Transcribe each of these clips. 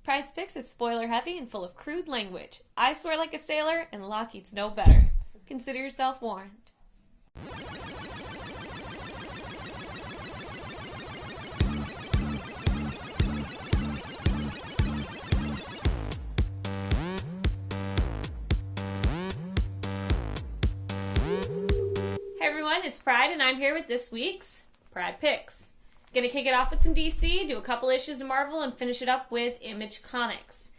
Pryde's Picks is spoiler heavy and full of crude language. I swear like a sailor, and Lockheed's no better. Consider yourself warned. Hey everyone, it's Pryde, and I'm here with this week's Pryde Picks. Gonna kick it off with some DC, do a couple issues of Marvel, and finish it up with Image Comics.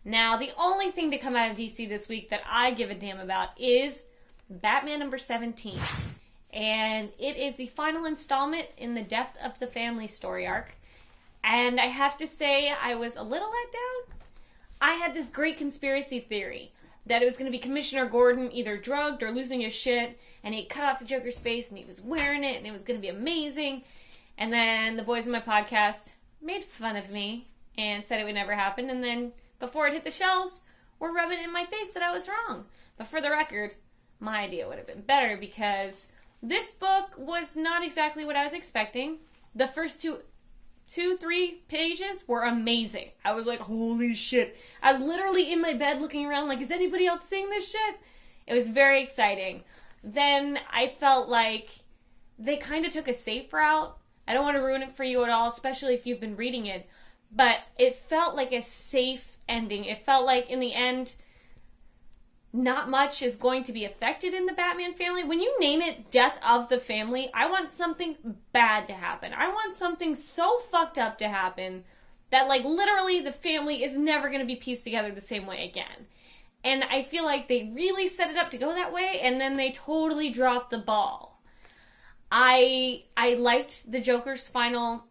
Now, the only thing to come out of DC this week that I give a damn about is Batman number 17. And it is the final installment in the Death of the Family story arc. And I have to say, I was a little let down. I had this great conspiracy theory that it was going to be Commissioner Gordon either drugged or losing his shit, and he cut off the Joker's face and he was wearing it and it was going to be amazing. And then the boys in my podcast made fun of me and said it would never happen, and then before it hit the shelves were rubbing it in my face that I was wrong. But for the record, my idea would have been better because this book was not exactly what I was expecting. The first three pages were amazing. I was like, holy shit. I was literally in my bed looking around like, is anybody else seeing this shit? It was very exciting. Then I felt like they kind of took a safe route. I don't want to ruin it for you at all, especially if you've been reading it. But it felt like a safe ending. It felt like, in the end, not much is going to be affected in the Batman family. When you name it Death of the Family, I want something bad to happen. I want something so fucked up to happen that, like, literally the family is never going to be pieced together the same way again. And I feel like they really set it up to go that way, and then they totally dropped the ball. I liked the Joker's final,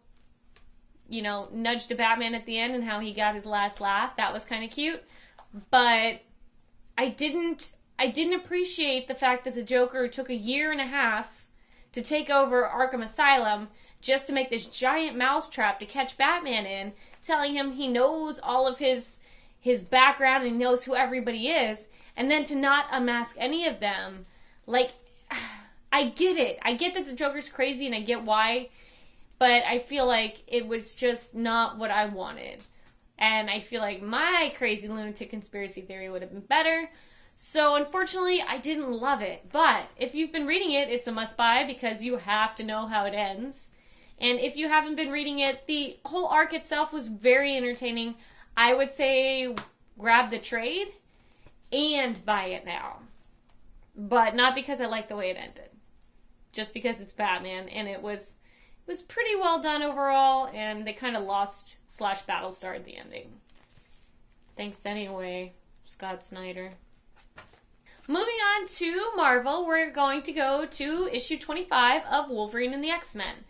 nudge to Batman at the end and how he got his last laugh. That was kind of cute. But I didn't appreciate the fact that the Joker took a year and a half to take over Arkham Asylum just to make this giant mousetrap to catch Batman in, telling him he knows all of his background and he knows who everybody is, and then to not unmask any of them. Like, I get it. I get that the Joker's crazy and I get why, but I feel like it was just not what I wanted. And I feel like my crazy lunatic conspiracy theory would have been better. So unfortunately, I didn't love it. But if you've been reading it, it's a must-buy because you have to know how it ends. And if you haven't been reading it, the whole arc itself was very entertaining. I would say grab the trade and buy it now. But not because I like the way it ended. Just because it's Batman, and it was pretty well done overall, and they kind of lost / Battlestar at the ending. Thanks anyway, Scott Snyder. Moving on to Marvel, we're going to go to issue 25 of Wolverine and the X-Men.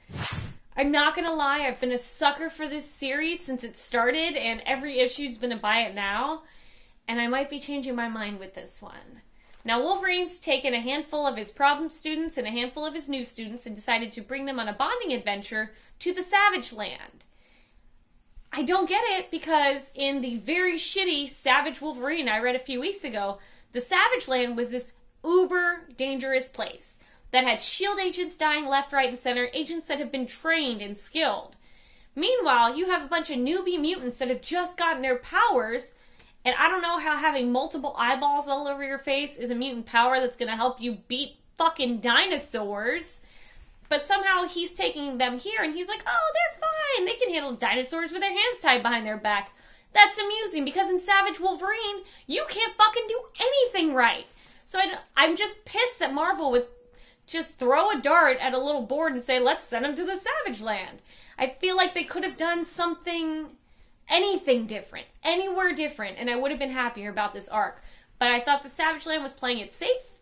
I'm not gonna lie, I've been a sucker for this series since it started, and every issue's been a buy it now, and I might be changing my mind with this one. Now, Wolverine's taken a handful of his problem students and a handful of his new students and decided to bring them on a bonding adventure to the Savage Land. I don't get it because in the very shitty Savage Wolverine I read a few weeks ago, the Savage Land was this uber dangerous place that had SHIELD agents dying left, right, and center, agents that have been trained and skilled. Meanwhile, you have a bunch of newbie mutants that have just gotten their powers. And I don't know how having multiple eyeballs all over your face is a mutant power that's going to help you beat fucking dinosaurs. But somehow he's taking them here and he's like, oh, they're fine. They can handle dinosaurs with their hands tied behind their back. That's amusing because in Savage Wolverine, you can't fucking do anything right. So I'm just pissed that Marvel would just throw a dart at a little board and say, let's send them to the Savage Land. I feel like they could have done anything different, anywhere different, and I would have been happier about this arc. But I thought the Savage Land was playing it safe,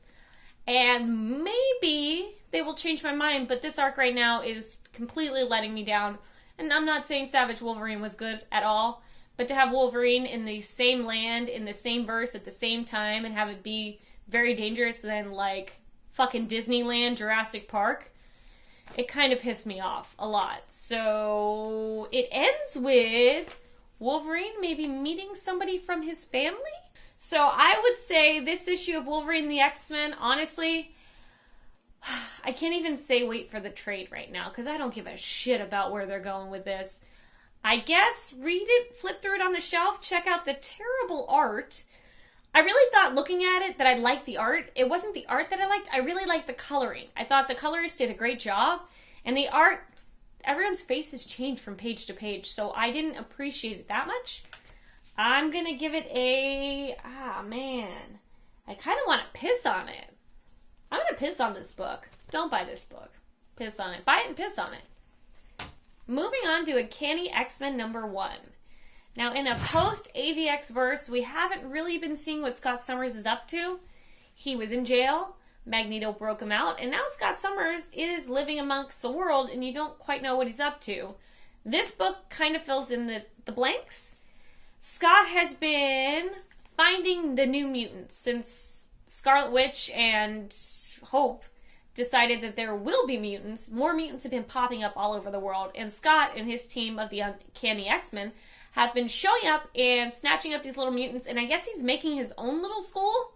and maybe they will change my mind, but this arc right now is completely letting me down. And I'm not saying Savage Wolverine was good at all, but to have Wolverine in the same land, in the same verse, at the same time, and have it be very dangerous than, like, fucking Disneyland, Jurassic Park, it kind of pissed me off a lot. So it ends with Wolverine maybe meeting somebody from his family? So I would say this issue of Wolverine and the X-Men, honestly, I can't even say wait for the trade right now because I don't give a shit about where they're going with this. I guess read it, flip through it on the shelf, check out the terrible art. I really thought looking at it that I liked the art. It wasn't the art that I liked. I really liked the coloring. I thought the colorist did a great job. And the art, everyone's faces changed from page to page, so I didn't appreciate it that much. I'm going to give it a... man. I kind of want to piss on it. I'm going to piss on this book. Don't buy this book. Piss on it. Buy it and piss on it. Moving on to Uncanny X-Men #1. Now, in a post-AVX verse, we haven't really been seeing what Scott Summers is up to. He was in jail, Magneto broke him out, and now Scott Summers is living amongst the world, and you don't quite know what he's up to. This book kind of fills in the blanks. Scott has been finding the new mutants since Scarlet Witch and Hope decided that there will be mutants. More mutants have been popping up all over the world, and Scott and his team of the Uncanny X-Men have been showing up and snatching up these little mutants, and I guess he's making his own little school,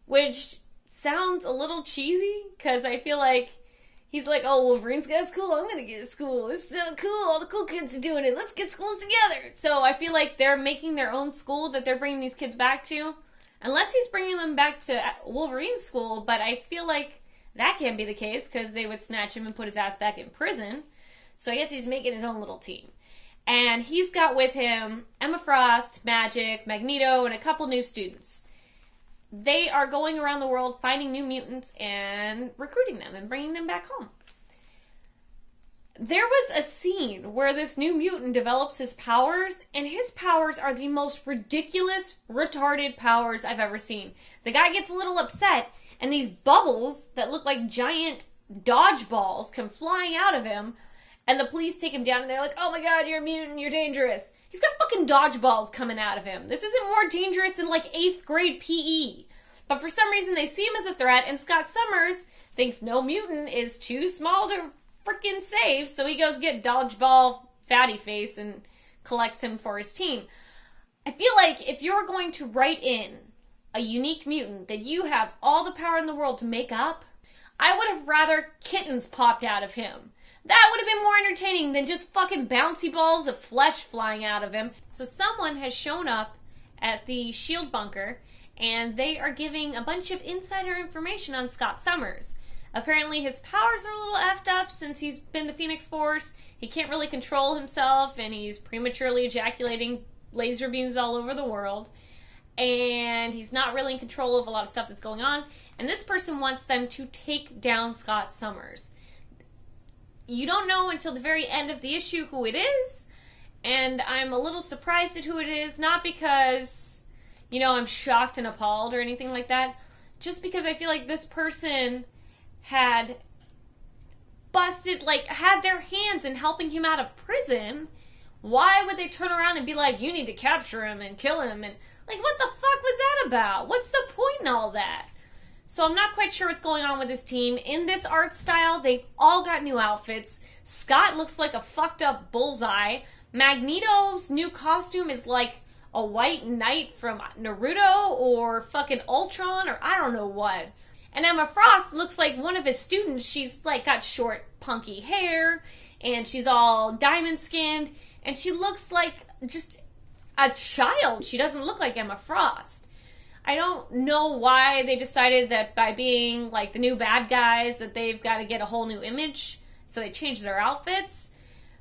which sounds a little cheesy, because I feel like he's like, oh, Wolverine's got a school, I'm going to get a school, it's so cool, all the cool kids are doing it, let's get schools together. So I feel like they're making their own school that they're bringing these kids back to, unless he's bringing them back to Wolverine's school, but I feel like that can't be the case, because they would snatch him and put his ass back in prison. So I guess he's making his own little team. And he's got with him Emma Frost, Magic, Magneto, and a couple new students. They are going around the world finding new mutants and recruiting them and bringing them back home. There was a scene where this new mutant develops his powers, and his powers are the most ridiculous, retarded powers I've ever seen. The guy gets a little upset, and these bubbles that look like giant dodgeballs come flying out of him, and the police take him down, and they're like, oh my god, you're a mutant, you're dangerous. He's got fucking dodgeballs coming out of him. This isn't more dangerous than like 8th grade PE. But for some reason, they see him as a threat, and Scott Summers thinks no mutant is too small to freaking save, so he goes get dodgeball fatty face and collects him for his team. I feel like if you're going to write in a unique mutant that you have all the power in the world to make up, I would have rather kittens popped out of him. That would have been more entertaining than just fucking bouncy balls of flesh flying out of him. So someone has shown up at the SHIELD bunker, and they are giving a bunch of insider information on Scott Summers. Apparently his powers are a little effed up since he's been the Phoenix Force. He can't really control himself, and he's prematurely ejaculating laser beams all over the world. And he's not really in control of a lot of stuff that's going on. And this person wants them to take down Scott Summers. You don't know until the very end of the issue who it is, and I'm a little surprised at who it is, not because, you know, I'm shocked and appalled or anything like that, just because I feel like this person had busted, like, had their hands in helping him out of prison. Why would they turn around and be like, you need to capture him and kill him, and, like, what the fuck was that about? What's the point in all that? So I'm not quite sure what's going on with this team. In this art style, they've all got new outfits. Scott looks like a fucked up bullseye. Magneto's new costume is like a white knight from Naruto or fucking Ultron or I don't know what. And Emma Frost looks like one of his students. She's like got short, punky hair, and she's all diamond skinned, and she looks like just a child. She doesn't look like Emma Frost. I don't know why they decided that by being like the new bad guys that they've got to get a whole new image, so they changed their outfits.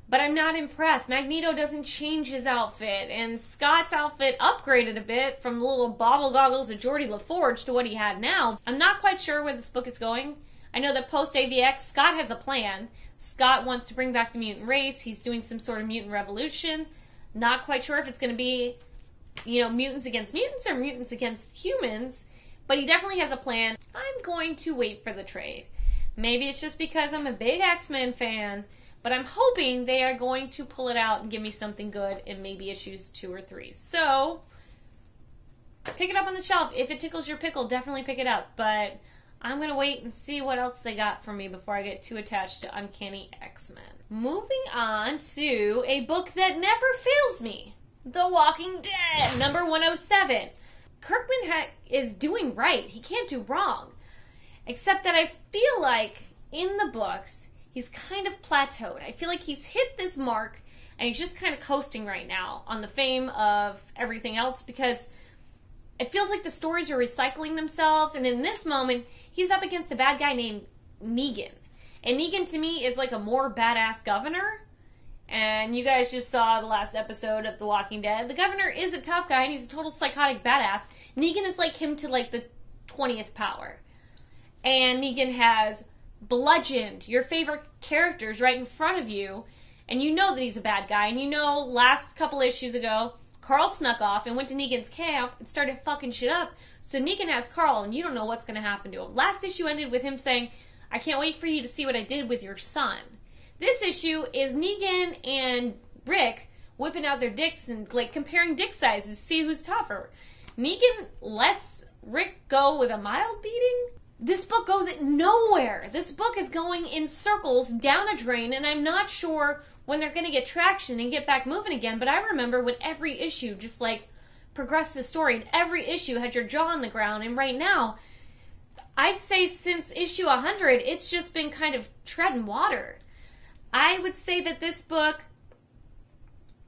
But I'm not impressed. Magneto doesn't change his outfit, and Scott's outfit upgraded a bit from the little bobble goggles of Geordie LaForge to what he had now. I'm not quite sure where this book is going. I know that post-AVX, Scott has a plan. Scott wants to bring back the mutant race. He's doing some sort of mutant revolution. Not quite sure if it's going to be, you know, mutants against mutants or mutants against humans, but he definitely has a plan. I'm going to wait for the trade. Maybe it's just because I'm a big X-Men fan, but I'm hoping they are going to pull it out and give me something good in maybe issues 2 or 3. So, pick it up on the shelf. If it tickles your pickle, definitely pick it up, but I'm going to wait and see what else they got for me before I get too attached to Uncanny X-Men. Moving on to a book that never fails me. The Walking Dead, number 107. Kirkman is doing right. He can't do wrong. Except that I feel like in the books, he's kind of plateaued. I feel like he's hit this mark and he's just kind of coasting right now on the fame of everything else because it feels like the stories are recycling themselves, and in this moment, he's up against a bad guy named Negan. And Negan, to me, is like a more badass governor. And you guys just saw the last episode of The Walking Dead. The governor is a tough guy, and he's a total psychotic badass. Negan is like him to like the 20th power. And Negan has bludgeoned your favorite characters right in front of you, and you know that he's a bad guy. And you know, last couple issues ago, Carl snuck off and went to Negan's camp and started fucking shit up. So Negan has Carl, and you don't know what's going to happen to him. Last issue ended with him saying, I can't wait for you to see what I did with your son. This issue is Negan and Rick whipping out their dicks and like comparing dick sizes to see who's tougher. Negan lets Rick go with a mild beating. This book goes nowhere. This book is going in circles down a drain, and I'm not sure when they're going to get traction and get back moving again. But I remember when every issue just like progressed the story, and every issue had your jaw on the ground. And right now, I'd say since issue 100, it's just been kind of treading water. I would say that this book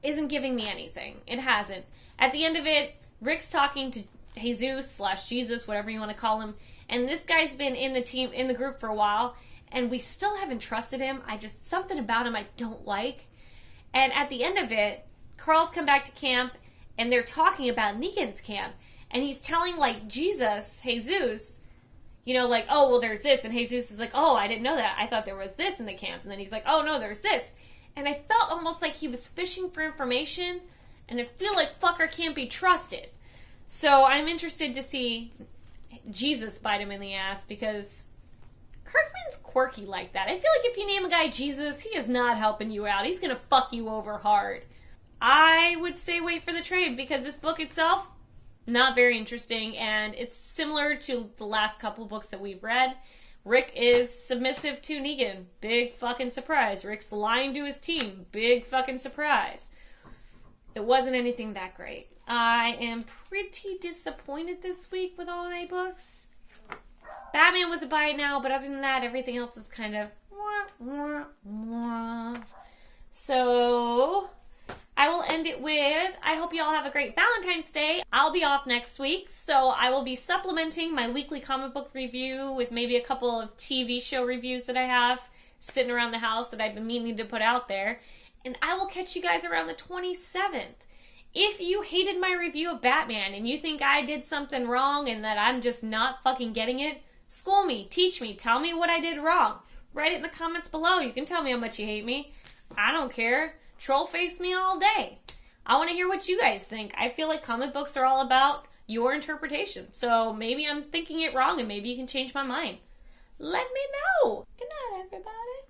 isn't giving me anything. It hasn't. At the end of it, Rick's talking to Jesus / Jesus, whatever you want to call him, and this guy's been in the group for a while, and we still haven't trusted him. Something about him I don't like. And at the end of it, Carl's come back to camp, and they're talking about Negan's camp, and he's telling like Jesus, you know, like, oh, well, there's this. And Jesus is like, oh, I didn't know that. I thought there was this in the camp. And then he's like, oh, no, there's this. And I felt almost like he was fishing for information. And I feel like fucker can't be trusted. So I'm interested to see Jesus bite him in the ass because Kirkman's quirky like that. I feel like if you name a guy Jesus, he is not helping you out. He's going to fuck you over hard. I would say wait for the trade because this book itself, not very interesting, and it's similar to the last couple books that we've read. Rick is submissive to Negan. Big fucking surprise. Rick's lying to his team. Big fucking surprise. It wasn't anything that great. I am pretty disappointed this week with all my books. Batman was a buy now, but other than that, everything else is kind of So I will end it with, I hope you all have a great Valentine's Day. I'll be off next week, so I will be supplementing my weekly comic book review with maybe a couple of TV show reviews that I have sitting around the house that I've been meaning to put out there. And I will catch you guys around the 27th. If you hated my review of Batman and you think I did something wrong and that I'm just not fucking getting it, school me, teach me, tell me what I did wrong. Write it in the comments below. You can tell me how much you hate me. I don't care. Troll face me all day. I want to hear what you guys think. I feel like comic books are all about your interpretation. So maybe I'm thinking it wrong and maybe you can change my mind. Let me know. Good night, everybody.